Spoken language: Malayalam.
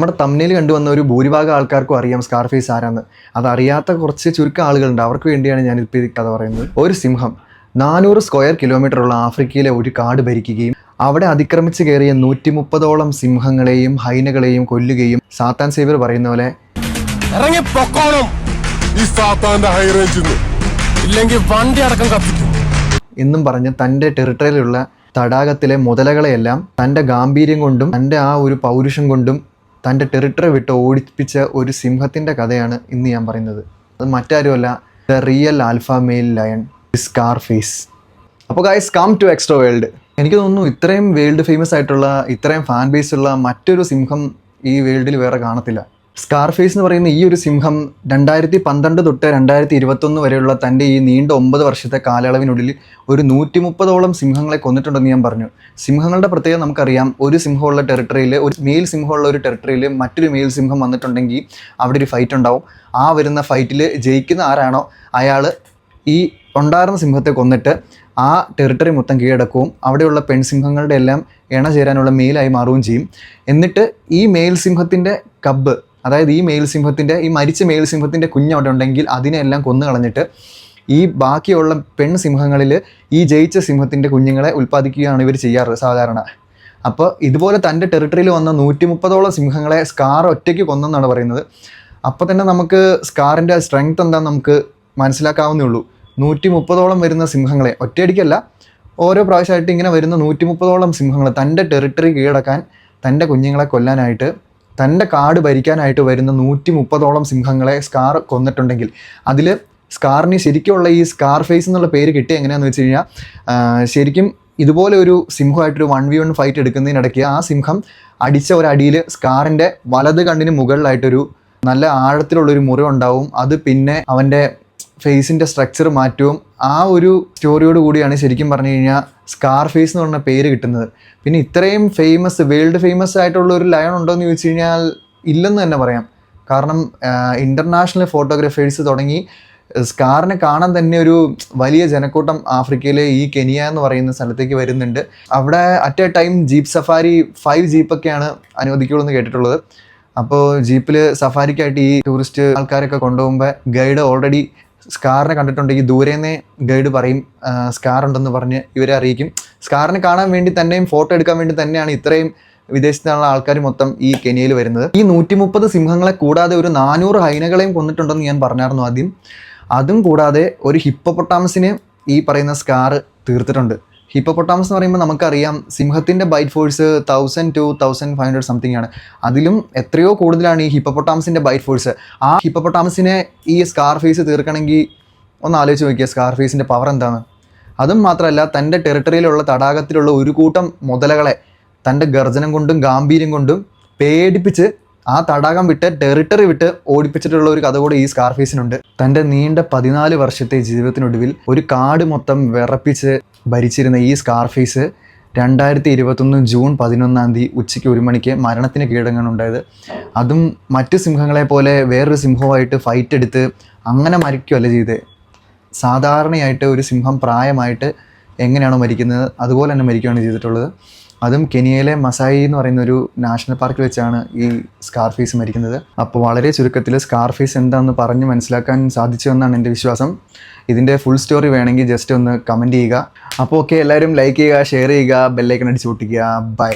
നമ്മുടെ തമ്മിൽ കണ്ടുവന്ന ഒരു ഭൂരിഭാഗം ആൾക്കാർക്കും അറിയാം സ്കാർഫേസ് ആരാന്ന്. അതറിയാത്ത കുറച്ച് ചുരുക്കം ആളുകളുണ്ട്. അവർക്ക് വേണ്ടിയാണ് ഞാനിപ്പോൾ ഈ കഥ പറയുന്നത്. ഒരു സിംഹം 400 സ്ക്വയർ കിലോമീറ്ററുള്ള ആഫ്രിക്കയിലെ ഒരു കാട് ഭരിക്കുകയും അവിടെ അതിക്രമിച്ച് കയറിയ 130ഓളം സിംഹങ്ങളെയും ഹൈനകളെയും കൊല്ലുകയും സാത്താൻ സേവ്യർ പറയുന്ന പോലെ എന്നും പറഞ്ഞ് തൻ്റെ ടെറിട്ടറിയിലുള്ള തടാകത്തിലെ മുതലകളെയെല്ലാം തൻ്റെ ഗാംഭീര്യം കൊണ്ടും തൻ്റെ ആ ഒരു പൗരുഷം കൊണ്ടും തൻ്റെ ടെറിട്ടറി വിട്ട് ഓടിപ്പിച്ച ഒരു സിംഹത്തിൻ്റെ കഥയാണ് ഇന്ന് ഞാൻ പറയുന്നത്. അത് മറ്റാരുമല്ല, the real alpha male lion Scarface. അപ്പോൾ guys, come to extra world. എനിക്ക് തോന്നുന്നു ഇത്രയും വേൾഡ് ഫേമസ് ആയിട്ടുള്ള, ഇത്രയും ഫാൻ ബേസ് ഉള്ള മറ്റൊരു സിംഹം ഈ വേൾഡിൽ വേറെ കാണത്തില്ല. സ്കാർഫേസ് എന്ന് പറയുന്ന ഈ ഒരു സിംഹം 2012 തൊട്ട് 2021 വരെയുള്ള തൻ്റെ ഈ നീണ്ട 9 വർഷത്തെ കാലയളവിനുള്ളിൽ ഒരു 130ഓളം സിംഹങ്ങളെ കൊന്നിട്ടുണ്ടെന്ന് ഞാൻ പറഞ്ഞു. സിംഹങ്ങളുടെ പ്രത്യേകത നമുക്കറിയാം. ഒരു സിംഹമുള്ള ടെറിട്ടറിയിൽ, ഒരു മെയിൽ സിംഹമുള്ള ഒരു ടെറിട്ടറിയിൽ മറ്റൊരു മെയിൽ സിംഹം വന്നിട്ടുണ്ടെങ്കിൽ അവിടെ ഒരു ഫൈറ്റ് ഉണ്ടാവും. ആ വരുന്ന ഫൈറ്റിൽ ജയിക്കുന്ന ആരാണോ അയാൾ ഈ ഉണ്ടായിരുന്ന സിംഹത്തെ കൊന്നിട്ട് ആ ടെറിട്ടറി മൊത്തം കീഴടക്കുകയും അവിടെയുള്ള പെൺസിംഹങ്ങളുടെ എല്ലാം ഇണ ചേരാനുള്ള മെയിലായി മാറുകയും ചെയ്യും. എന്നിട്ട് ഈ മെയിൽ സിംഹത്തിൻ്റെ കബ്ബ്, അതായത് ഈ മരിച്ച മെയിൽ സിംഹത്തിൻ്റെ കുഞ്ഞവിടെ ഉണ്ടെങ്കിൽ അതിനെല്ലാം കൊന്നു കളഞ്ഞിട്ട് ഈ ബാക്കിയുള്ള പെൺസിംഹങ്ങളിൽ ഈ ജയിച്ച സിംഹത്തിൻ്റെ കുഞ്ഞുങ്ങളെ ഉൽപ്പാദിക്കുകയാണ് ഇവർ ചെയ്യാറ് സാധാരണ. അപ്പോൾ ഇതുപോലെ തൻ്റെ ടെറിട്ടറിയിൽ വന്ന 130ഓളം സിംഹങ്ങളെ സ്കാർ ഒറ്റയ്ക്ക് കൊന്നെന്നാണ് പറയുന്നത്. അപ്പോൾ തന്നെ നമുക്ക് സ്കാറിൻ്റെ സ്ട്രെങ്ത് എന്താണെന്ന് നമുക്ക് മനസ്സിലാക്കാവുന്നേ ഉള്ളൂ. 130ഓളം വരുന്ന സിംഹങ്ങളെ ഒറ്റയടിക്കല്ല, ഓരോ പ്രാവശ്യമായിട്ട് ഇങ്ങനെ വരുന്ന 130ഓളം സിംഹങ്ങൾ തൻ്റെ ടെറിട്ടറി കീഴടക്കാൻ, തൻ്റെ കുഞ്ഞുങ്ങളെ കൊല്ലാനായിട്ട്, തൻ്റെ കാട് ഭരിക്കാനായിട്ട് വരുന്ന 130ഓളം സിംഹങ്ങളെ സ്കാർ കൊന്നിട്ടുണ്ടെങ്കിൽ അതിൽ സ്കാറിന് ശരിക്കുമുള്ള ഈ സ്കാർഫേസ് എന്നുള്ള പേര് കിട്ടിയ എങ്ങനെയാണെന്ന് വെച്ച് കഴിഞ്ഞാൽ, ശരിക്കും ഇതുപോലെ ഒരു സിംഹമായിട്ടൊരു 1v1 ഫൈറ്റ് എടുക്കുന്നതിനിടയ്ക്ക് ആ സിംഹം അടിച്ച ഒരടിയിൽ സ്കാറിൻ്റെ വലത് കണ്ണിന് മുകളിലായിട്ടൊരു നല്ല ആഴത്തിലുള്ളൊരു മുറിവുണ്ടാവും. അത് പിന്നെ അവൻ്റെ ഫേസിൻ്റെ സ്ട്രക്ചർ മാറ്റവും ആ ഒരു സ്റ്റോറിയോട് കൂടിയാണ് ശരിക്കും പറഞ്ഞു കഴിഞ്ഞാൽ സ്കാർഫേസ് എന്ന് പറഞ്ഞ പേര് കിട്ടുന്നത്. പിന്നെ ഇത്രയും വേൾഡ് ഫേമസ് ആയിട്ടുള്ള ഒരു ലയൺ ഉണ്ടോ എന്ന് ചോദിച്ചു കഴിഞ്ഞാൽ ഇല്ലെന്ന് തന്നെ പറയാം. കാരണം ഇൻ്റർനാഷണൽ ഫോട്ടോഗ്രാഫേഴ്സ് തുടങ്ങി സ്കാറിനെ കാണാൻ തന്നെ ഒരു വലിയ ജനക്കൂട്ടം ആഫ്രിക്കയിലെ ഈ കെനിയ എന്ന് പറയുന്ന സ്ഥലത്തേക്ക് വരുന്നുണ്ട്. അവിടെ at A time jeep safari 5 ജീപ്പൊക്കെയാണ് അനുവദിക്കുള്ളൂ എന്ന് കേട്ടിട്ടുള്ളത്. അപ്പോൾ ജീപ്പിൽ സഫാരിക്കായിട്ട് ഈ ടൂറിസ്റ്റ് ആൾക്കാരൊക്കെ കൊണ്ടുപോകുമ്പോൾ ഗൈഡ് ഓൾറെഡി സ്കാറിനെ കണ്ടിട്ടുണ്ടെങ്കിൽ ദൂരേന്നേ ഗൈഡ് പറയും സ്കാർ ഉണ്ടെന്ന് പറഞ്ഞ് ഇവരെ അറിയിക്കും. സ്കാറിനെ കാണാൻ വേണ്ടി തന്നെയും ഫോട്ടോ എടുക്കാൻ വേണ്ടി തന്നെയാണ് ഇത്രയും വിദേശത്തുള്ള ആൾക്കാർ മൊത്തം ഈ കെനിയയിൽ വരുന്നത്. ഈ 130 സിംഹങ്ങളെ കൂടാതെ ഒരു 400 ഹൈനകളെയും കൊന്നിട്ടുണ്ടെന്ന് ഞാൻ പറഞ്ഞായിരുന്നു ആദ്യം. അതും കൂടാതെ ഒരു ഹിപ്പോപ്പൊട്ടാമസിന് ഈ പറയുന്ന സ്കാർ തീർത്തിട്ടുണ്ട്. ഹിപ്പോപ്പൊട്ടാമസ് എന്ന് പറയുമ്പോൾ നമുക്കറിയാം സിംഹത്തിൻ്റെ ബൈറ്റ് ഫോഴ്സ് 1000 to 1500 സംതിങ് ആണ്. അതിലും എത്രയോ കൂടുതലാണ് ഈ ഹിപ്പോപ്പൊട്ടാമസിൻ്റെ ബൈറ്റ് ഫോഴ്സ്. ആ ഹിപ്പോപ്പൊട്ടാമസിനെ ഈ സ്കാർഫേസ് തീർക്കണമെങ്കിൽ ഒന്ന് ആലോചിച്ച് നോക്കിയ സ്കാർഫേസിൻ്റെ പവർ എന്താണ്. അതും മാത്രമല്ല, തൻ്റെ ടെറിട്ടറിയിലുള്ള തടാകത്തിലുള്ള ഒരു കൂട്ടം മുതലകളെ തൻ്റെ ഗർജനം കൊണ്ടും ഗാംഭീര്യം കൊണ്ടും പേടിപ്പിച്ച് ആ തടാകം വിട്ട് ടെറിട്ടറി വിട്ട് ഓടിപ്പിച്ചിട്ടുള്ള ഒരു കഥ കൂടെ ഈ സ്കാർഫേസിനുണ്ട്. തൻ്റെ നീണ്ട 14 വർഷത്തെ ജീവിതത്തിനൊടുവിൽ ഒരു കാട് മൊത്തം വിറപ്പിച്ച് ഭരിച്ചിരുന്ന ഈ സ്കാർഫേസ് 2021 ജൂൺ 11 ഉച്ചയ്ക്ക് 1 മണിക്ക് മരണത്തിന് കീഴടങ്ങാനുണ്ടായത്. അതും മറ്റു സിംഹങ്ങളെ പോലെ വേറൊരു സിംഹവുമായിട്ട് ഫൈറ്റ് എടുത്ത് അങ്ങനെ മരിക്കുകയല്ല ചെയ്തത്. സാധാരണയായിട്ട് ഒരു സിംഹം പ്രായമായിട്ട് എങ്ങനെയാണോ മരിക്കുന്നത് അതുപോലെ തന്നെ മരിക്കുകയാണ് ചെയ്തിട്ടുള്ളത്. അതും കെനിയയിലെ മസായി എന്ന് പറയുന്ന ഒരു നാഷണൽ പാർക്കിൽ വെച്ചാണ് ഈ സ്കാർഫേസ് മരിക്കുന്നത്. അപ്പോൾ വളരെ ചുരുക്കത്തിൽ സ്കാർഫേസ് എന്താണെന്ന് പറഞ്ഞ് മനസ്സിലാക്കാൻ സാധിച്ചു എന്നാണ് എൻ്റെ വിശ്വാസം. ഇതിൻ്റെ ഫുൾ സ്റ്റോറി വേണമെങ്കിൽ ജസ്റ്റ് ഒന്ന് കമൻറ്റ് ചെയ്യുക. അപ്പോൾ ഓക്കെ, എല്ലാവരും ലൈക്ക് ചെയ്യുക, ഷെയർ ചെയ്യുക, ബെല്ലൈക്കൺ അടിച്ച് പൊട്ടിക്കുക. ബൈ.